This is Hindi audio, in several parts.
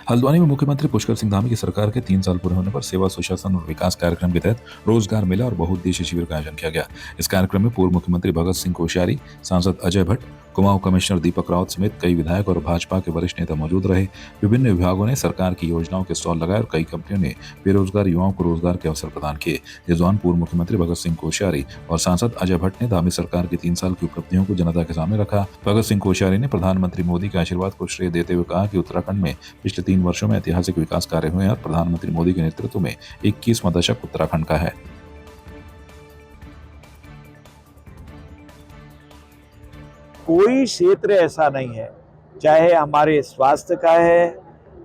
हल्द्वानी में मुख्यमंत्री पुष्कर सिंह धामी की सरकार के 3 साल पूरे होने पर सेवा सुशासन और विकास कार्यक्रम के तहत रोजगार मेला और बहुउद्देशीय शिविर का आयोजन किया गया। इस कार्यक्रम में पूर्व मुख्यमंत्री भगत सिंह कोश्यारी, सांसद अजय भट्ट, कुमाऊं कमिश्नर दीपक रावत समेत कई विधायक और भाजपा के वरिष्ठ नेता मौजूद रहे। विभिन्न विभागों ने सरकार की योजनाओं के स्टॉल लगाए और कई कंपनियों ने बेरोजगार युवाओं को रोजगार के अवसर प्रदान किए। इस दौरान पूर्व मुख्यमंत्री भगत सिंह कोश्यारी और सांसद अजय भट्ट ने धामी सरकार की 3 साल की उपलब्धियों को जनता के सामने रखा। भगत सिंह कोश्यारी ने प्रधानमंत्री मोदी के आशीर्वाद को श्रेय देते हुए कहा कि उत्तराखंड में पिछले 3 वर्षों में ऐतिहासिक विकास कार्य हुए हैं और प्रधानमंत्री मोदी के नेतृत्व में 21वां दशक उत्तराखंड का है। कोई क्षेत्र ऐसा नहीं है, चाहे हमारे स्वास्थ्य का है,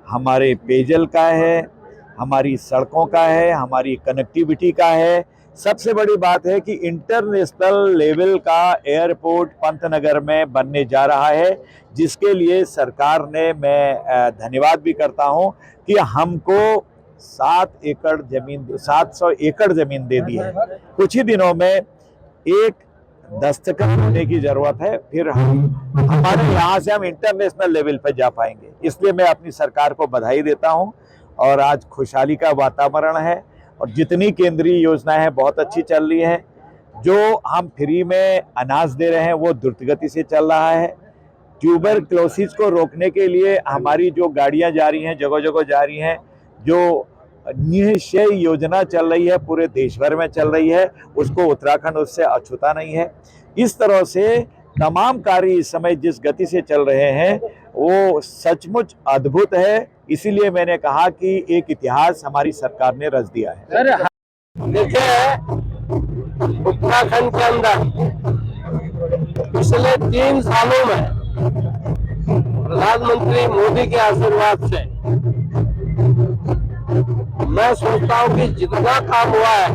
हमारे पेयजल का है, हमारी सड़कों का है, हमारी कनेक्टिविटी का है। सबसे बड़ी बात है कि इंटरनेशनल लेवल का एयरपोर्ट पंतनगर में बनने जा रहा है, जिसके लिए सरकार ने, मैं धन्यवाद भी करता हूं कि हमको 700 एकड़ जमीन दे दी है। कुछ ही दिनों में एक दस्तखत होने की जरूरत है, फिर हमारे यहाँ से हम इंटरनेशनल लेवल पर जा पाएंगे। इसलिए मैं अपनी सरकार को बधाई देता हूँ और आज खुशहाली का वातावरण है और जितनी केंद्रीय योजनाएं हैं बहुत अच्छी चल रही हैं। जो हम फ्री में अनाज दे रहे हैं वो द्रुत गति से चल रहा है। ट्यूबरक्लोसिस को रोकने के लिए हमारी जो गाड़ियां जा रही हैं, जगह जगह जा रही हैं, जो निश्चय योजना चल रही है पूरे देश भर में चल रही है, उसको उत्तराखंड उससे अछूता नहीं है। इस तरह से तमाम कार्य इस समय जिस गति से चल रहे हैं वो सचमुच अद्भुत है। इसीलिए मैंने कहा कि एक इतिहास हमारी सरकार ने रच दिया है। सर देखिए, उत्तराखंड के अंदर पिछले 3 सालों में प्रधानमंत्री मोदी के आशीर्वाद से मैं सोचता हूँ कि जितना काम हुआ है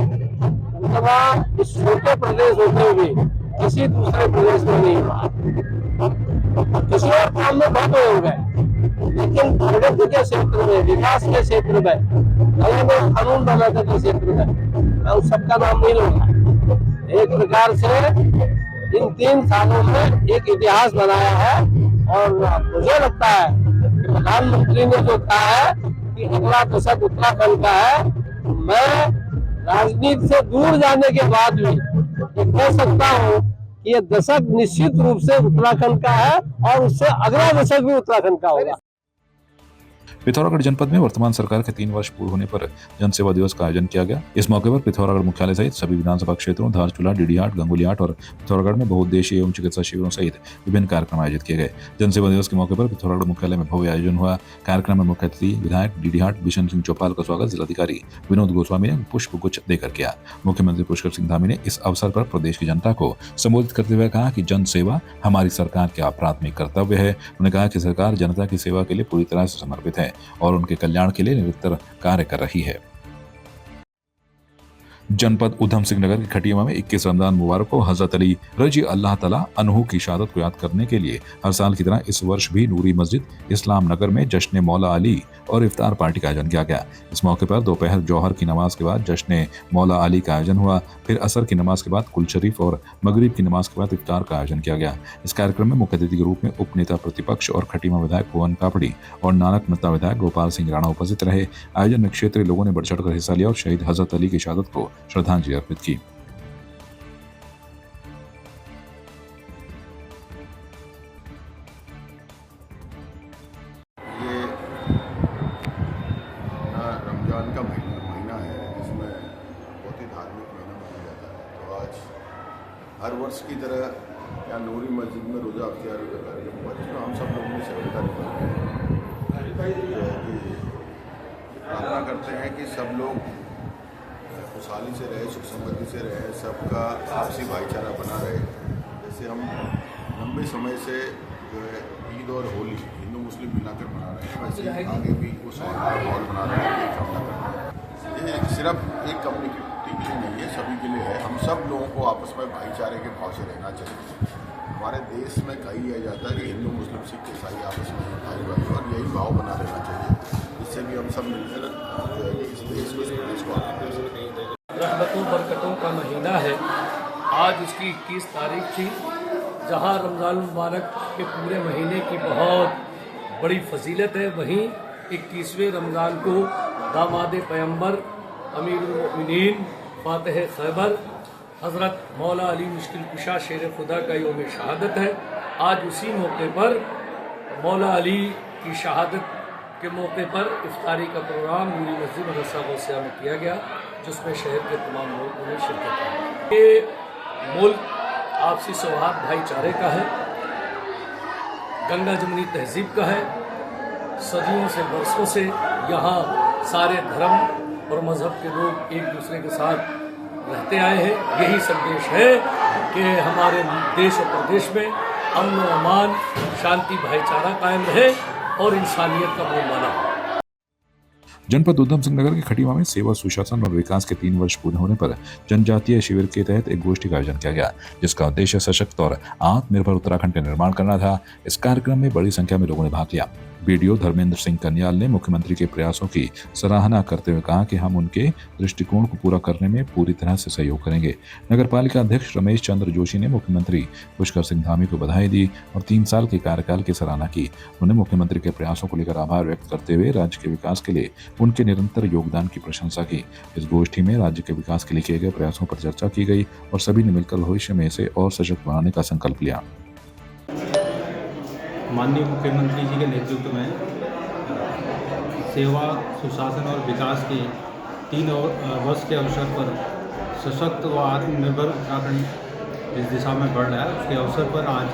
उतना इस छोटे प्रदेश होते हुए किसी दूसरे प्रदेश में नहीं हुआ। किसी और काम में बहुत हो गए, लेकिन प्रगति के क्षेत्र में, विकास के क्षेत्र में, नए नए कानून बनाने के क्षेत्र में मैं उस सबका नाम नहीं लूंगा। एक प्रकार से इन 3 सालों में एक इतिहास बनाया है और मुझे लगता है कि प्रधानमंत्री ने जो कहा है कि अगला दशक उत्तराखंड का है, मैं राजनीति से दूर जाने के बाद भी ये कह सकता हूँ कि ये दशक निश्चित रूप से उत्तराखंड का है और उससे अगला दशक भी उत्तराखंड का होगा। पिथौरागढ़ जनपद में वर्तमान सरकार के 3 वर्ष पूर्ण होने पर जनसेवा दिवस का आयोजन किया गया। इस मौके पर पिथौरागढ़ मुख्यालय सहित सभी विधानसभा क्षेत्रों, धारचूला, डीडीहाट, गंगोलीहाट और पिथौरागढ़ में बहुउद्देशीय एवं चिकित्सा शिविरों सहित विभिन्न कार्यक्रम आयोजित किए गए। जनसेवा दिवस के मौके पर पिथौरागढ़ मुख्यालय में भव्य आयोजन हुआ। कार्यक्रम में मुख्य अतिथि विधायक डीडीहाट बिशन सिंह चौपाल का स्वागत जिलाधिकारी विनोद गोस्वामी ने पुष्प गुच्छ देकर किया। मुख्यमंत्री पुष्कर सिंह धामी ने इस अवसर पर प्रदेश की जनता को संबोधित करते हुए कहा कि जन सेवा हमारी सरकार का प्राथमिक कर्तव्य है। उन्होंने कहा कि सरकार जनता की सेवा के लिए पूरी तरह से समर्पित है और उनके कल्याण के लिए निरंतर कार्य कर रही है। जनपद उधम सिंह नगर की खटिया में 21 रमजान मुबारक को हजरत अली रजी अल्लाह तआला अन्हु की शहादत को याद करने के लिए हर साल की तरह इस वर्ष भी नूरी मस्जिद इस्लाम नगर में जश्न मौला अली और इफ्तार पार्टी का आयोजन किया गया। इस मौके पर दोपहर जौहर की नमाज के बाद जश्न मौला अली का आयोजन हुआ। फिर असर की नमाज के बाद कुल शरीफ और मगरिब की नमाज के बाद इफ्तार का आयोजन किया गया। इस कार्यक्रम में मुख्य अतिथि के रूप में उप नेता प्रतिपक्ष और खटीमा विधायक भुवन कापड़ी और नानक मत्ता विधायक गोपाल सिंह राणा उपस्थित रहे। आयोजन में क्षेत्रीय लोगों ने बढ़ चढ़कर हिस्सा लिया और शहीद हजरत अली की शहादत को श्रद्धांजलि अर्पित की। रमजान का महीना है, इसमें बहुत ही धार्मिक महीना माना जाता है। तो आज हर वर्ष की तरह यहाँ नूरी मस्जिद में रोज़ा अफ्तारी का कार्यक्रम हुआ, जिसमें हम सब लोगों ने सफलता निभाई। प्रार्थना करते हैं कि सब लोग खुशहाली से रहे, सुख समृद्धि से रहे, सबका आपसी भाईचारा बना रहे। जैसे हम लंबे समय से जो है ईद और होली हिंदू मुस्लिम मिलाकर मना रहे हैं, वैसे आगे भी उस माहौल बना रहे हैं। ये कामना करते हैं। ये सिर्फ एक कम्युनिटी के लिए नहीं है, सभी के लिए है। हम सब लोगों को आपस में भाईचारे के भाव से रहना चाहिए। हमारे देश में कही यह जाता है कि हिंदू मुस्लिम सिख ईसाई आपस में भाई भाई और यही भाव बना रहना चाहिए। इससे भी हम सब मिलकर इस देश को, इस प्रदेश को आगे बढ़ा सकते हैं। रहमतों बरकतों का महीना है। आज उसकी 21 तारीख थी, जहां रमज़ान मुबारक के पूरे महीने की बहुत बड़ी फजीलत है, वहीं 21वें रमज़ान को दामाद पैगंबर अमीरुल मोमिनीन फातिह खैबर हज़रत मौला अली मुश्किल कुशा शेर खुदा का यौम शहादत है। आज उसी मौके पर मौला अली की शहादत के मौके पर इफ्तारी का प्रोग्राम नूरी मस्जिद मदरसा गौसिया में किया गया, जिसमें शहर के तमाम लोगों ने शिरकत की। ये मुल्क आपसी सौहार्द भाईचारे का है, गंगा जमुनी तहजीब का है। सदियों से बरसों से यहाँ सारे धर्म और मज़हब के लोग एक दूसरे के साथ रहते आए हैं। यही संदेश है कि हमारे देश और प्रदेश में अमन और अमान, शांति, भाईचारा कायम रहे और इंसानियत का बोलबाला हो। जनपद उधम सिंह नगर के खटीमा में सेवा, सुशासन और विकास के 3 वर्ष पूरे होने पर जनजातीय शिविर के तहत एक गोष्ठी का आयोजन किया गया, जिसका उद्देश्य सशक्त और आत्मनिर्भर उत्तराखंड का निर्माण करना था। इस कार्यक्रम में बड़ी संख्या में लोगों ने भाग लिया। बीडीओ धर्मेंद्र सिंह कन्याल ने मुख्यमंत्री के प्रयासों की सराहना करते हुए कहा कि हम उनके दृष्टिकोण को पूरा करने में पूरी तरह से सहयोग करेंगे। नगर पालिका अध्यक्ष रमेश चंद्र जोशी ने मुख्यमंत्री पुष्कर सिंह धामी को बधाई दी और 3 साल के कार्यकाल की सराहना की। उन्होंने मुख्यमंत्री के प्रयासों को लेकर आभार व्यक्त करते हुए राज्य के विकास के लिए उनके निरंतर योगदान की प्रशंसा की। इस गोष्ठी में राज्य के विकास के लिए किए गए प्रयासों पर चर्चा की गई और सभी ने मिलकर भविष्य में इसे और सशक्त बनाने का संकल्प लिया। माननीय मुख्यमंत्री जी के नेतृत्व में सेवा, सुशासन और विकास के 3 वर्ष के अवसर पर सशक्त व आत्मनिर्भर उत्तराखंड इस दिशा में बढ़ रहा है। उसके अवसर पर आज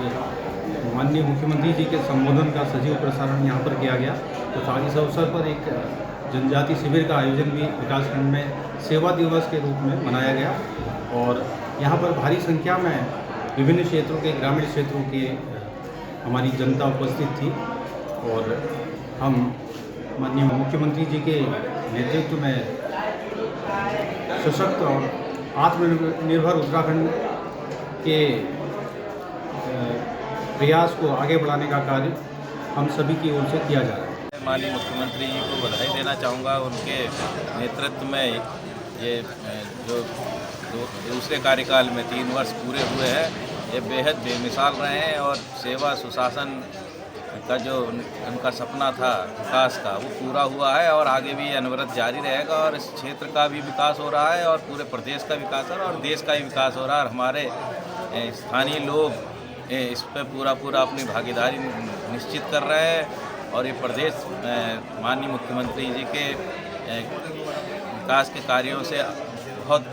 माननीय मुख्यमंत्री जी के संबोधन का सजीव प्रसारण यहाँ पर किया गया तथा इस अवसर पर एक जनजातीय शिविर का आयोजन भी विकासखंड में सेवा दिवस के रूप में मनाया गया और यहाँ पर भारी संख्या में विभिन्न क्षेत्रों के, ग्रामीण क्षेत्रों के हमारी जनता उपस्थित थी और हम माननीय मुख्यमंत्री जी के नेतृत्व में सशक्त और आत्मनिर्भर उत्तराखंड के प्रयास को आगे बढ़ाने का कार्य हम सभी की ओर से किया जा रहा है। माननीय मुख्यमंत्री जी को बधाई देना चाहूँगा। उनके नेतृत्व में ये जो दूसरे कार्यकाल में 3 वर्ष पूरे हुए हैं, ये बेहद बेमिसाल रहे हैं और सेवा, सुशासन का जो उनका सपना था विकास का, वो पूरा हुआ है और आगे भी अनवरत जारी रहेगा और इस क्षेत्र का भी विकास हो रहा है और पूरे प्रदेश का विकास हो रहा है और देश का भी विकास हो रहा है और हमारे स्थानीय लोग इस पर पूरा अपनी भागीदारी निश्चित कर रहे हैं और ये प्रदेश माननीय मुख्यमंत्री जी के विकास के कार्यों से बहुत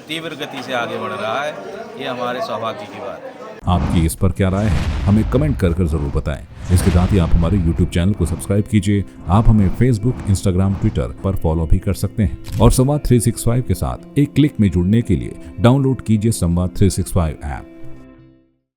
तीव्र गति से आगे बढ़ रहा है। ये हमारे सौभाग्य की बात है। आपकी इस पर क्या राय है, हमें कमेंट कर जरूर बताएं। इसके साथ ही आप हमारे YouTube चैनल को सब्सक्राइब कीजिए। आप हमें Facebook, Instagram, Twitter पर फॉलो भी कर सकते हैं और संवाद 365 के साथ एक क्लिक में जुड़ने के लिए डाउनलोड कीजिए संवाद 365 ऐप।